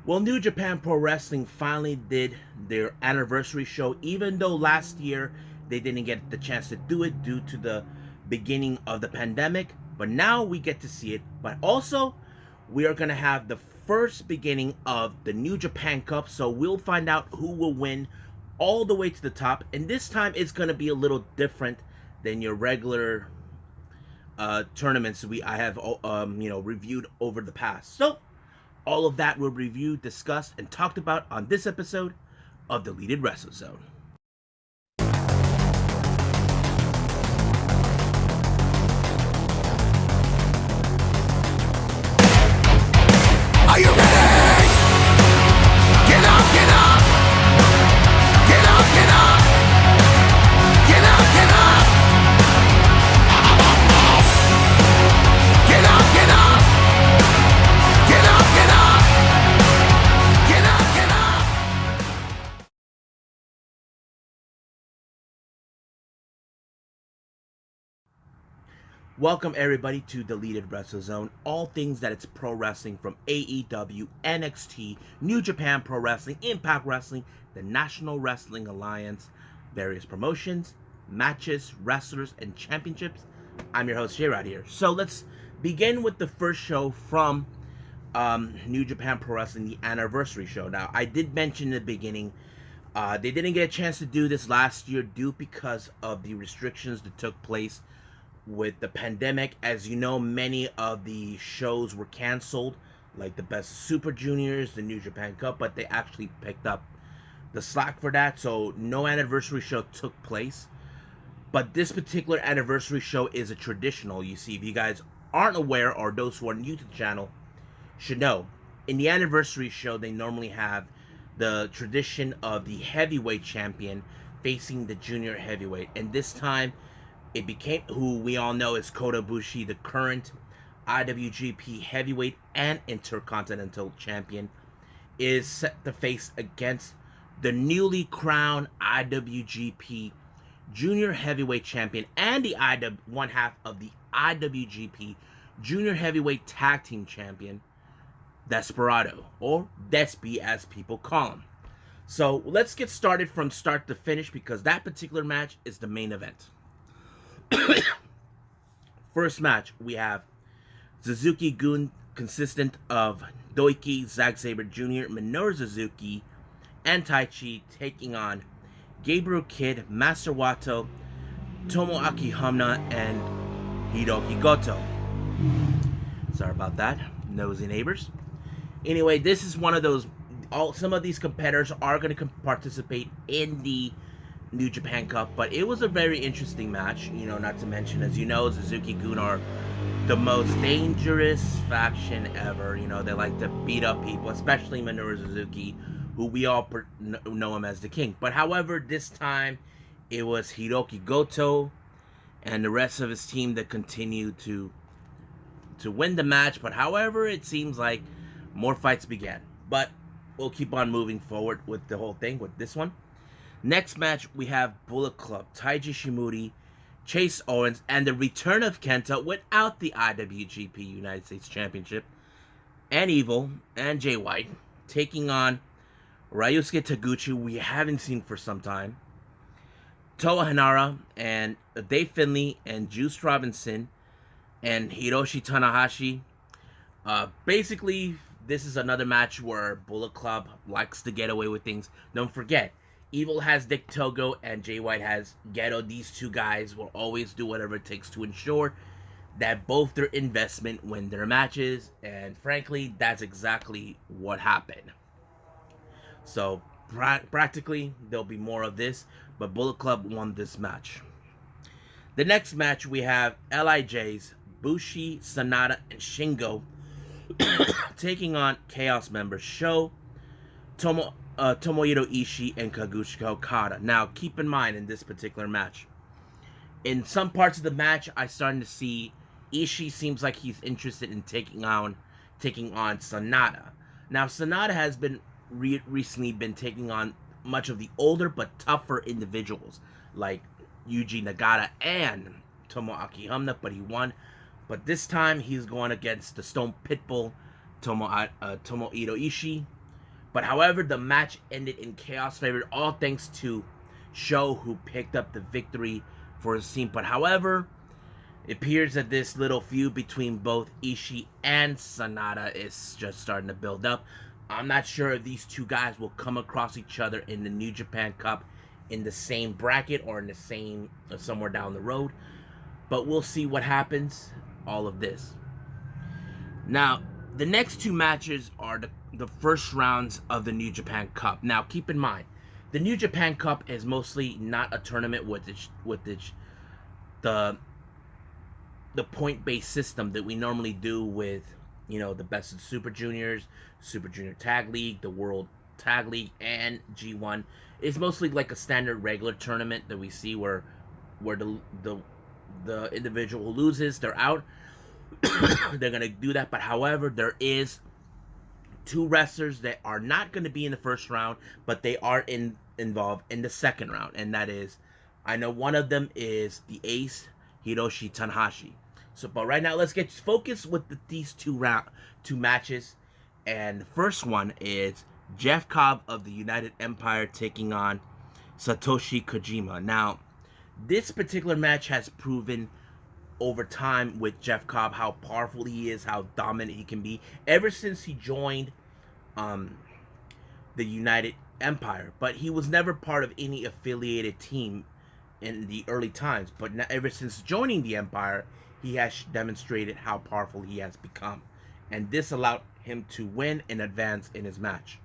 Well, New Japan Pro Wrestling finally did their anniversary show, even though last year they didn't get the chance to do it due to the beginning of the pandemic. But now we get to see it. But also, we are going to have the first beginning of the New Japan Cup, so we'll find out who will win all the way to the top. And this time it's going to be a little different than your regular tournaments I have reviewed over the past. So all of that we'll review, discussed, and talked about on this episode of Deleted Wrestle Zone. Are you ready? Get up, get up! Get up, get up! Get up, get up! Get up, get up! Get up, get up! Get up, get up! Welcome everybody to Deleted Wrestle Zone. All things that it's pro wrestling from AEW, NXT, New Japan Pro Wrestling, Impact Wrestling, the National Wrestling Alliance, various promotions, matches, wrestlers, and championships. I'm your host, J-Rod here. So let's begin with the first show from New Japan Pro Wrestling, the anniversary show. Now, I did mention in the beginning, they didn't get a chance to do this last year due because of the restrictions that took place with the pandemic. As you know, many of the shows were canceled, like the Best of Super Juniors, the New Japan Cup, but they actually picked up the slack for that, so no anniversary show took place. But this particular anniversary show is a traditional. You see, if you guys aren't aware, or those who are new to the channel should know, in the anniversary show they normally have the tradition of the heavyweight champion facing the junior heavyweight, and this time it became, who we all know is Kota Ibushi, the current IWGP Heavyweight and Intercontinental Champion, is set to face against the newly crowned IWGP Junior Heavyweight Champion and the one half of the IWGP Junior Heavyweight Tag Team Champion, Desperado, or Despy as people call him. So let's get started from start to finish, because that particular match is the main event. First match, we have Suzuki-gun, consistent of Doiki, Zack Sabre Jr., Minoru Suzuki, and Taichi, taking on Gabriel Kidd, Master Wato, Tomoaki Honma, and Hiroki Goto. Sorry about that, nosy neighbors. Anyway, this is one of those, some of these competitors are going to participate in the New Japan Cup, but it was a very interesting match, not to mention, as you know, Suzuki-gun are the most dangerous faction ever. They like to beat up people, especially Minoru Suzuki, who we all know him as the King. But however, this time it was Hiroki Goto and the rest of his team that continued to win the match. But however, it seems like more fights began. But we'll keep on moving forward with the whole thing with this one. Next match, we have Bullet Club, Taiji Shimori, Chase Owens, and the return of Kenta without the IWGP United States Championship, and Evil, and Jay White, taking on Ryusuke Taguchi, we haven't seen for some time, Toa Hanara, and Dave Finlay, and Juice Robinson, and Hiroshi Tanahashi. Basically, this is another match where Bullet Club likes to get away with things. Don't forget, Evil has Dick Togo and Jay White has Geto. These two guys will always do whatever it takes to ensure that both their investment win their matches, and frankly, that's exactly what happened. So practically, there'll be more of this, but Bullet Club won this match. The next match, we have LIJ's Bushi, Sanada, and Shingo taking on Chaos members Sho, Tomohiro Ishii, and Kazuchika Okada. Now, keep in mind, in this particular match, in some parts of the match, I starting to see Ishii seems like he's interested in taking on Sanada. Now, Sanada has been recently been taking on much of the older but tougher individuals like Yuji Nagata and Tomoaki Honma, but he won. But this time he's going against the Stone Pitbull, Tomohiro Ishii. But however, the match ended in chaos favored, all thanks to Sho, who picked up the victory for his team. But however, it appears that this little feud between both Ishii and Sanada is just starting to build up. I'm not sure if these two guys will come across each other in the New Japan Cup in the same bracket or in the same somewhere down the road. But we'll see what happens. All of this. Now, the next two matches are the first rounds of the New Japan Cup. Now, keep in mind, the New Japan Cup is mostly not a tournament with the point-based system that we normally do with, the Best of Super Juniors, Super Junior Tag League, the World Tag League, and G1. It's mostly like a standard regular tournament that we see where the individual who loses, they're out. They're gonna do that, but however, there is two wrestlers that are not going to be in the first round, but they are involved in the second round, and that is, I know one of them is the Ace, Hiroshi Tanahashi. So, but right now, let's get focused with these two matches, and the first one is Jeff Cobb of the United Empire taking on Satoshi Kojima. Now, this particular match has proven over time with Jeff Cobb how powerful he is, how dominant he can be ever since he joined the United Empire. But he was never part of any affiliated team in the early times. But ever since joining the Empire, he has demonstrated how powerful he has become. And this allowed him to win and advance in his match.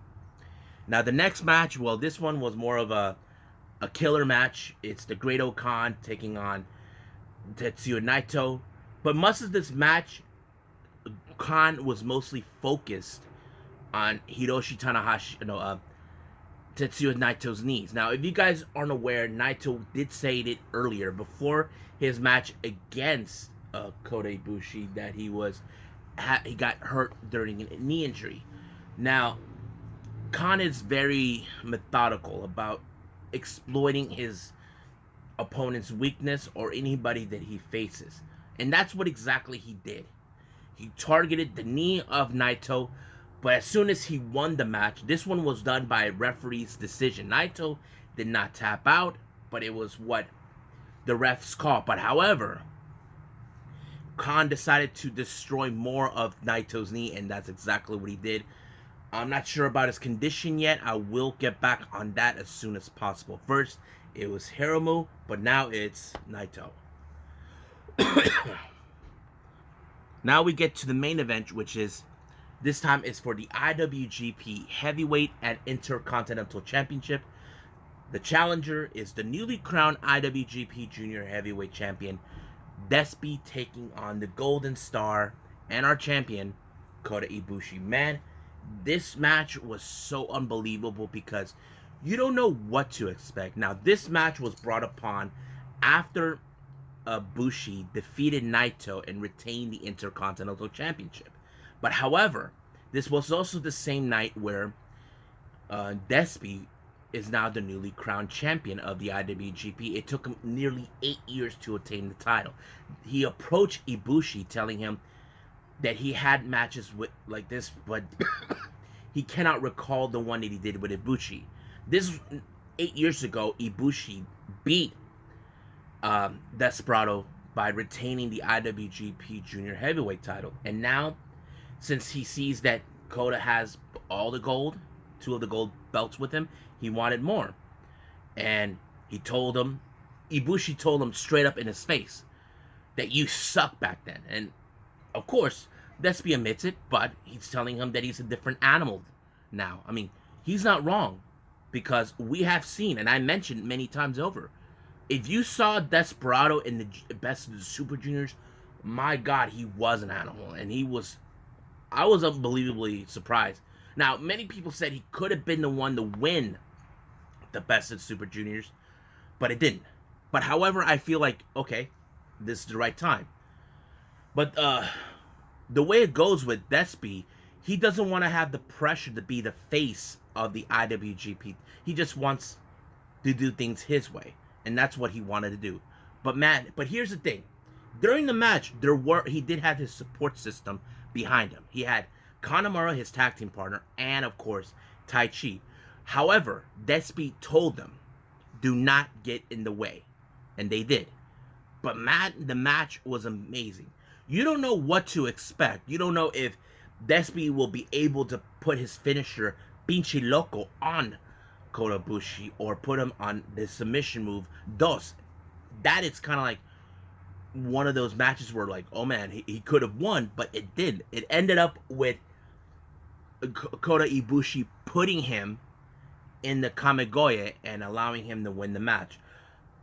Now the next match, well, this one was more of a killer match. It's the Great Khan taking on Tetsuya Naito. But most of this match, Khan was mostly focused on Hiroshi Tanahashi, Tetsuya Naito's knees. Now, if you guys aren't aware, Naito did say it earlier before his match against Kota Ibushi that he got hurt during a knee injury. Now, Khan is very methodical about exploiting his opponent's weakness or anybody that he faces. And that's what exactly he did. He targeted the knee of Naito, but as soon as he won the match, this one was done by a referee's decision. Naito did not tap out, but it was what the refs called. But however, Khan decided to destroy more of Naito's knee, and that's exactly what he did. I'm not sure about his condition yet. I will get back on that as soon as possible. First, it was Hiromu, but now it's Naito. Now we get to the main event, which is, this time is for the IWGP Heavyweight and Intercontinental Championship. The challenger is the newly crowned IWGP Junior Heavyweight Champion, Despy, taking on the Golden Star and our champion, Kota Ibushi. Man, this match was so unbelievable because you don't know what to expect. Now, this match was brought upon after Ibushi defeated Naito and retained the Intercontinental Championship. But however, this was also the same night where Despy is now the newly crowned champion of the IWGP. It took him nearly 8 years to attain the title. He approached Ibushi telling him that he had matches with like this, but he cannot recall the one that he did with Ibushi. This 8 years ago, Ibushi beat Desperado by retaining the IWGP Junior Heavyweight title. And now, since he sees that Kota has all the gold, 2 of the gold belts with him, he wanted more. And Ibushi told him straight up in his face that you suck back then. And of course, Despy admits it, but he's telling him that he's a different animal now. I mean, he's not wrong, because we have seen, and I mentioned many times over, if you saw Desperado in the Best of the Super Juniors, my God, he was an animal, and I was unbelievably surprised. Now, many people said he could have been the one to win the Best of Super Juniors, but it didn't. But however, I feel like, okay, this is the right time. But the way it goes with Despy, he doesn't want to have the pressure to be the face of the IWGP. He just wants to do things his way, and that's what he wanted to do. But here's the thing. During the match, he did have his support system behind him. He had Kanemaru, his tag team partner, and of course Taichi. However, Despy told them, "Do not get in the way," and they did. But the match was amazing. You don't know what to expect. You don't know if Despy will be able to put his finisher Pinche Loco on Kota Ibushi or put him on the submission move Dos. That is kind of like one of those matches where, like, oh man, he could have won, but it didn't. It ended up with Kota Ibushi putting him in the Kamigoye and allowing him to win the match.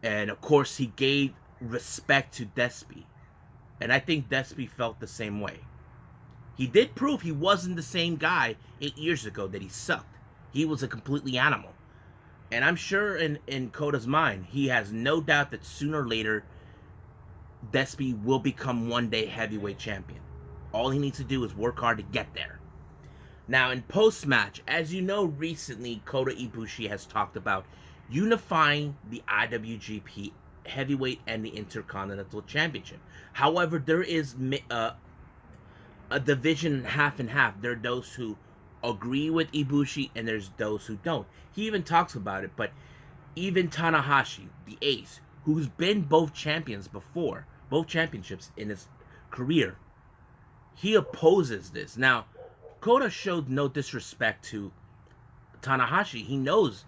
And of course, he gave respect to Despy. And I think Despy felt the same way. He did prove he wasn't the same guy 8 years ago that he sucked. He was a completely animal. And I'm sure in Kota's mind, he has no doubt that sooner or later, Despy will become one day heavyweight champion. All he needs to do is work hard to get there. Now, in post-match, as you know, recently, Kota Ibushi has talked about unifying the IWGP Heavyweight and the Intercontinental Championship. However, there is a division half and half. There are those who agree with Ibushi, and there's those who don't. He even talks about it, but even Tanahashi, the ace, who's been both champions before, both championships in his career, he opposes this. Now, Kota showed no disrespect to Tanahashi. He knows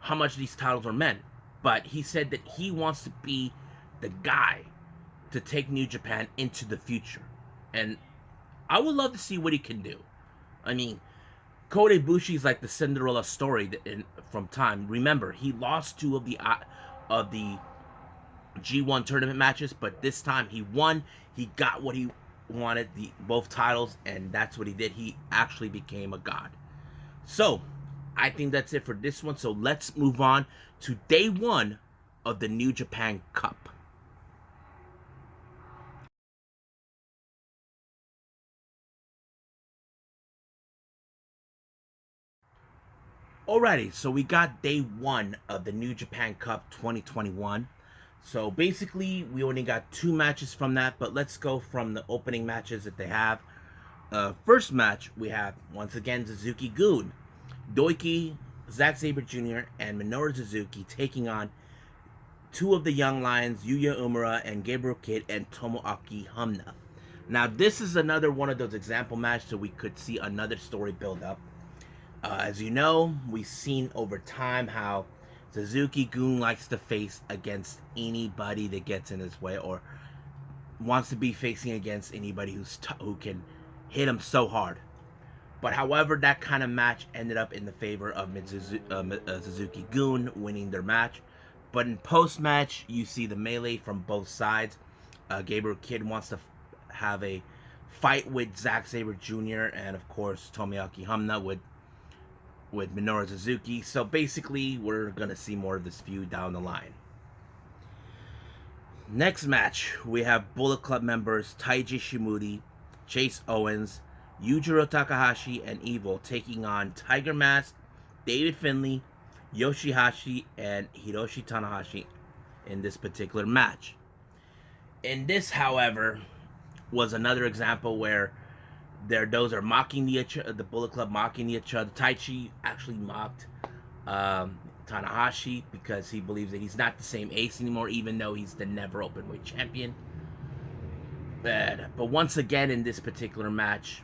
how much these titles are meant, but he said that he wants to be the guy to take New Japan into the future. And I would love to see what he can do. I mean, Kota Ibushi is like the Cinderella story from time. Remember, he lost 2 of the G1 tournament matches, but this time he won. He got what he wanted, both titles, and that's what he did. He actually became a god. So, I think that's it for this one. So let's move on to day 1 of the New Japan Cup. Alrighty, so we got day 1 of the New Japan Cup 2021. So basically, we only got 2 matches from that, but let's go from the opening matches that they have. First match, we have, once again, Suzuki-gun, Doiki, Zack Sabre Jr., and Minoru Suzuki taking on 2 of the Young Lions, Yuya Uemura and Gabriel Kidd and Tomoaki Honma. Now, this is another one of those example matches, so we could see another story build up. As you know, we've seen over time how Suzuki-gun likes to face against anybody that gets in his way, or wants to be facing against anybody who can hit him so hard. But however, that kind of match ended up in the favor of Suzuki-gun winning their match. But in post-match, you see the melee from both sides. Gabriel Kidd wants to have a fight with Zack Sabre Jr. and of course Tomoaki Honma with Minoru Suzuki. So basically, we're going to see more of this feud down the line. Next match, we have Bullet Club members Taiji Shimura, Chase Owens, Yujiro Takahashi, and Evil taking on Tiger Mask, David Finlay, Yoshihashi, and Hiroshi Tanahashi in this particular match. In this, however, was another example where those are mocking the Bullet Club mocking each other. Taichi actually mocked Tanahashi because he believes that he's not the same ace anymore, even though he's the never openweight champion. But once again, in this particular match,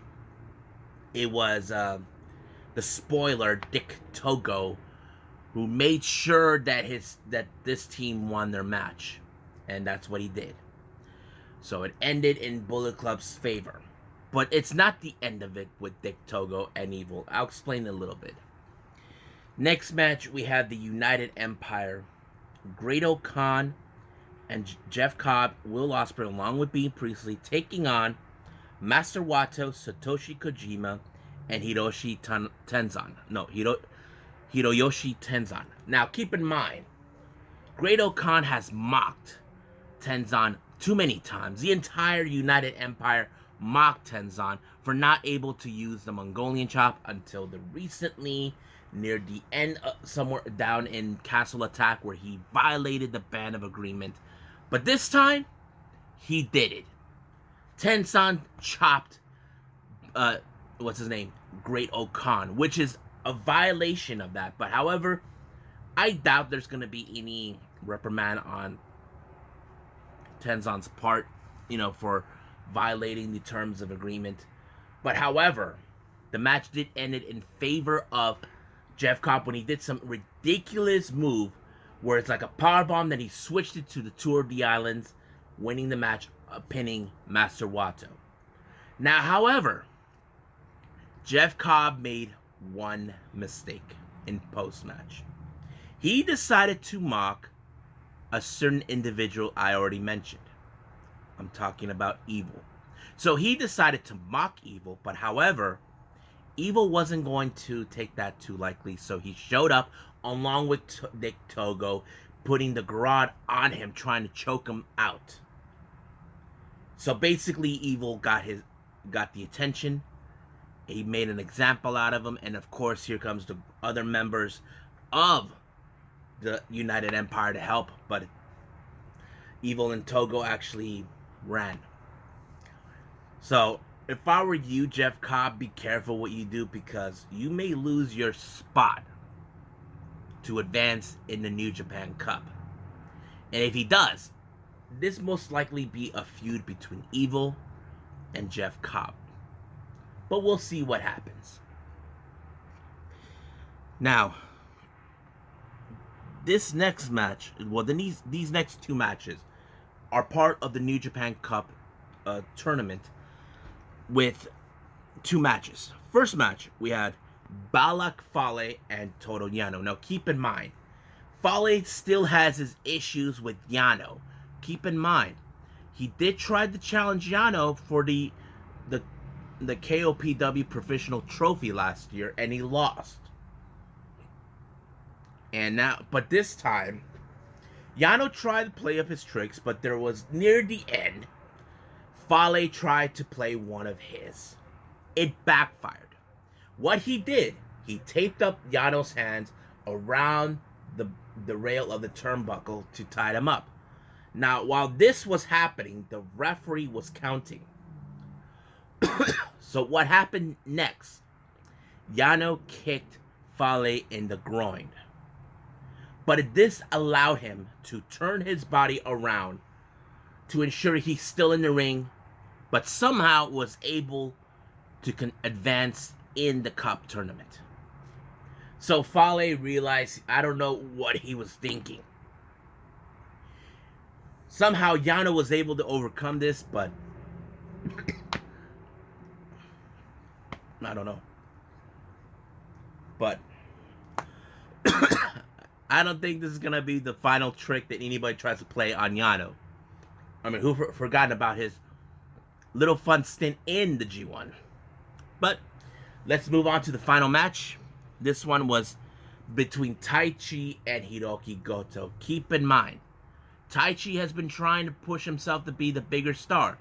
it was the spoiler Dick Togo who made sure that this team won their match, and that's what he did. So it ended in Bullet Club's favor. But it's not the end of it with Dick Togo and Evil. I'll explain a little bit. Next match, we have the United Empire. Great-O-Khan and Jeff Cobb, Will Ospreay, along with Bea Priestley, taking on Master Wato, Satoshi Kojima, and Hiroyoshi Tenzan. Now, keep in mind, Great-O-Khan has mocked Tenzan too many times. The entire United Empire mocked Tenzan for not able to use the Mongolian chop until recently, near the end, somewhere down in Castle Attack, where he violated the band of agreement. But this time, he did it. Tenzan chopped what's his name, Great Okan, which is a violation of that. But however, I doubt there's gonna be any reprimand on Tenzon's part, for violating the terms of agreement. But however, the match did end it in favor of Jeff Cobb when he did some ridiculous move where it's like a power bomb, then he switched it to the Tour of the Islands, winning the match, pinning Master Wato. Now, however, Jeff Cobb made one mistake in post-match. He decided to mock a certain individual I already mentioned. I'm talking about Evil. So he decided to mock Evil, but however, Evil wasn't going to take that too lightly, so he showed up along with Nick Togo, putting the garrote on him, trying to choke him out. So basically, Evil got the attention. He made an example out of him, and of course, here comes the other members of the United Empire to help, but Evil and Togo actually ran. So, if I were you, Jeff Cobb, be careful what you do, because you may lose your spot to advance in the New Japan Cup. And if he does, this most likely be a feud between Evil and Jeff Cobb. But we'll see what happens. Now, this next match, well, these next two matches are part of the New Japan Cup tournament with two matches. First match, we had Balak Fale and Toru Yano. Now, keep in mind, Fale still has his issues with Yano. Keep in mind, he did try to challenge Yano for the KOPW Professional Trophy last year, and he lost. And now, but this time, Yano tried to play up his tricks, but there was near the end, Fale tried to play one of his. It backfired. What he did, he taped up Yano's hands around the rail of the turnbuckle to tie him up. Now, while this was happening, the referee was counting. So what happened next? Yano kicked Fale in the groin. But this allowed him to turn his body around to ensure he's still in the ring, but somehow was able to advance in the cup tournament. So Fale realized, I don't know what he was thinking. Somehow Yano was able to overcome this, but I don't know. But I don't think this is going to be the final trick that anybody tries to play on Yano. I mean, who forgotten about his little fun stint in the G1. But let's move on to the final match. This one was between Taichi and Hiroki Goto. Keep in mind, Taichi has been trying to push himself to be the bigger star.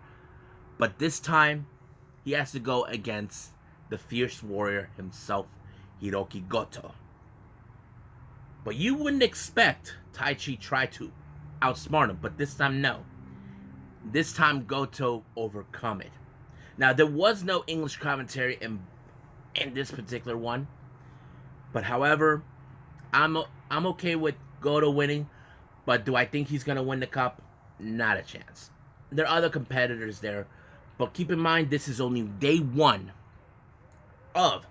But this time, he has to go against the fierce warrior himself, Hiroki Goto. But you wouldn't expect Taichi try to outsmart him, but this time, no. This time, Goto overcome it. Now, there was no English commentary in this particular one. But however, I'm okay with Goto winning. But do I think he's going to win the cup? Not a chance. There are other competitors there. But keep in mind, this is only day one of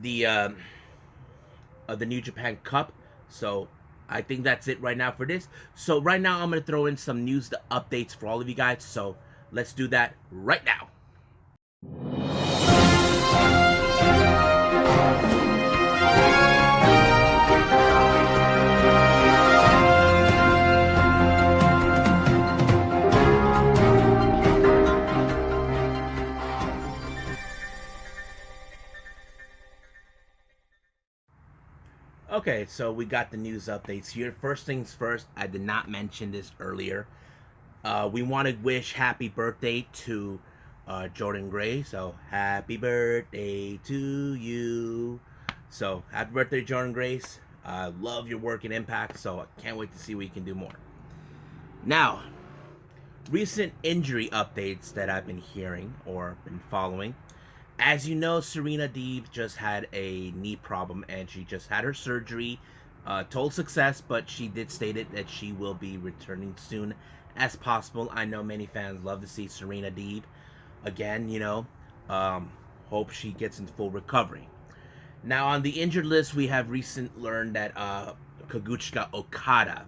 the New Japan Cup. So I think that's it right now for this. So right now I'm going to throw in some news updates for all of you guys. So let's do that right now. Okay, so we got the news updates here. First things first, I did not mention this earlier. We want to wish happy birthday to Jordan Gray. So, happy birthday to you. So, happy birthday, Jordan Grace. I love your work in Impact, so I can't wait to see what you can do more. Now, recent injury updates that I've been hearing or been following. As you know, Serena Deeb just had a knee problem and she just had her surgery. Total success, but she did state it that she will be returning soon as possible. I know many fans love to see Serena Deeb again, hope she gets in full recovery. Now, on the injured list, we have recently learned that Kazuchika Okada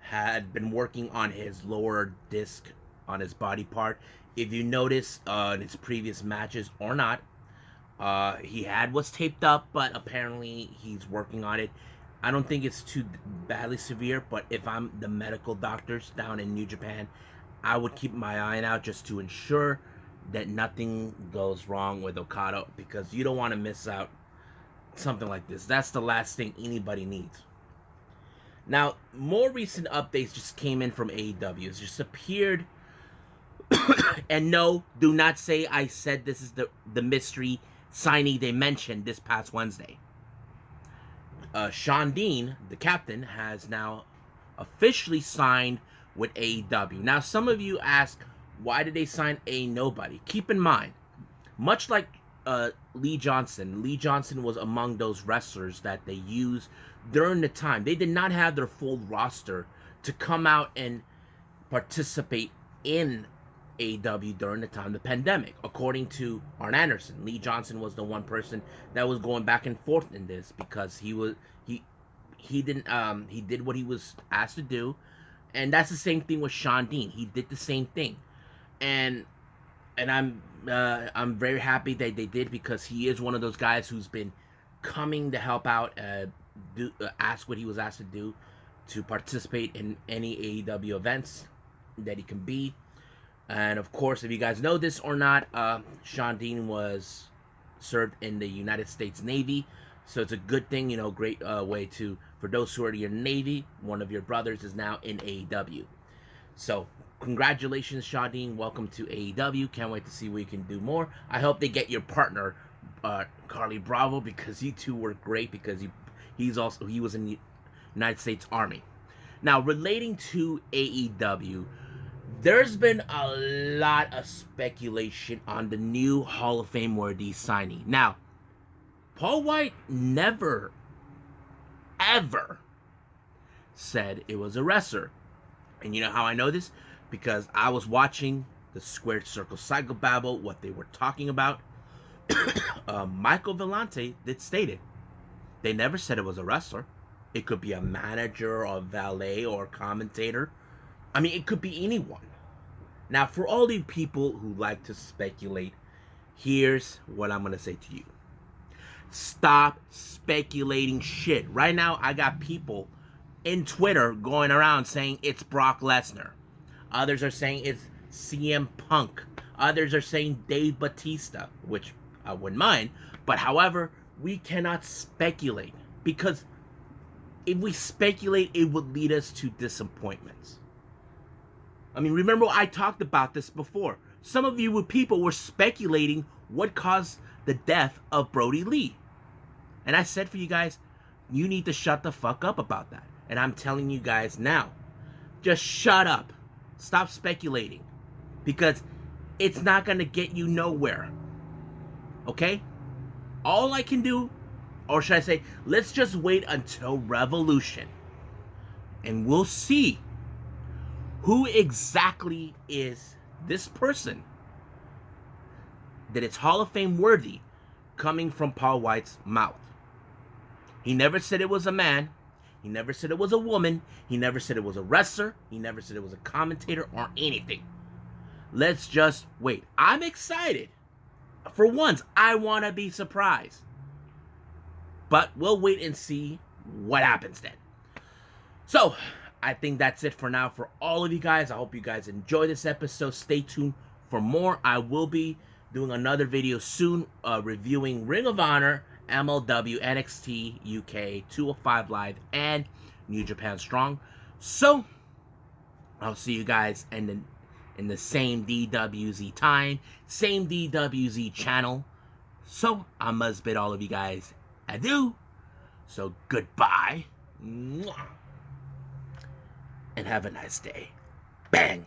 had been working on his lower disc on his body part. If you notice in his previous matches or not, he had what's taped up, but apparently he's working on it. I don't think it's too badly severe, but if I'm the medical doctors down in New Japan, I would keep my eye out just to ensure that nothing goes wrong with Okada, because you don't want to miss out something like this. That's the last thing anybody needs. Now, more recent updates just came in from AEW. It's just appeared. And no, do not say I said this is the mystery signing they mentioned this past Wednesday. Sean Dean, the captain, has now officially signed with AEW. Now, some of you ask, why did they sign a nobody? Keep in mind, much like Lee Johnson was among those wrestlers that they used during the time. They did not have their full roster to come out and participate in AEW during the time of the pandemic. According to Arn Anderson, Lee Johnson was the one person that was going back and forth in this, because he did what he was asked to do. And that's the same thing with Sean Dean. He did the same thing. And I'm very happy that they did, because he is one of those guys who's been coming to help out, ask what he was asked to do, to participate in any AEW events that he can be. And of course, if you guys know this or not, Sean Dean was served in the United States Navy, so it's a good thing, great way to, for those who are in your Navy, one of your brothers is now in AEW. So congratulations, Sean Dean. Welcome to AEW. Can't wait to see what you can do more. I hope they get your partner, Carly Bravo, because you two were great, because he was in the United States Army. Now, relating to AEW, there's been a lot of speculation on the new Hall of Fame worthy signing. Now, Paul White never, ever said it was a wrestler. And you know how I know this? Because I was watching the Squared Circle Psychobabble, what they were talking about. Michael Vellante did state it. They never said it was a wrestler. It could be a manager or a valet or a commentator. I mean, it could be anyone. Now, for all you people who like to speculate, here's what I'm going to say to you. Stop speculating shit. Right now, I got people in Twitter going around saying it's Brock Lesnar. Others are saying it's CM Punk. Others are saying Dave Bautista, which I wouldn't mind. But however, we cannot speculate, because if we speculate, it would lead us to disappointments. I mean, remember I talked about this before. Some of you people were speculating what caused the death of Brody Lee. And I said for you guys, you need to shut the fuck up about that. And I'm telling you guys now, just shut up. Stop speculating. Because it's not going to get you nowhere. Okay? All I can do, or should I say, let's just wait until Revolution. And we'll see who exactly is this person that it's Hall of Fame worthy coming from Paul White's mouth. He never said it was a man. He never said it was a woman. He never said it was a wrestler. He never said it was a commentator or anything. Let's just wait. I'm excited. For once, I want to be surprised. But we'll wait and see what happens then. So, I think that's it for now for all of you guys. I hope you guys enjoy this episode. Stay tuned for more. I will be doing another video soon reviewing Ring of Honor, MLW, NXT, UK, 205 Live, and New Japan Strong. So, I'll see you guys in the same DWZ time, same DWZ channel. So, I must bid all of you guys adieu. So, goodbye. Mwah. And have a nice day. Bang!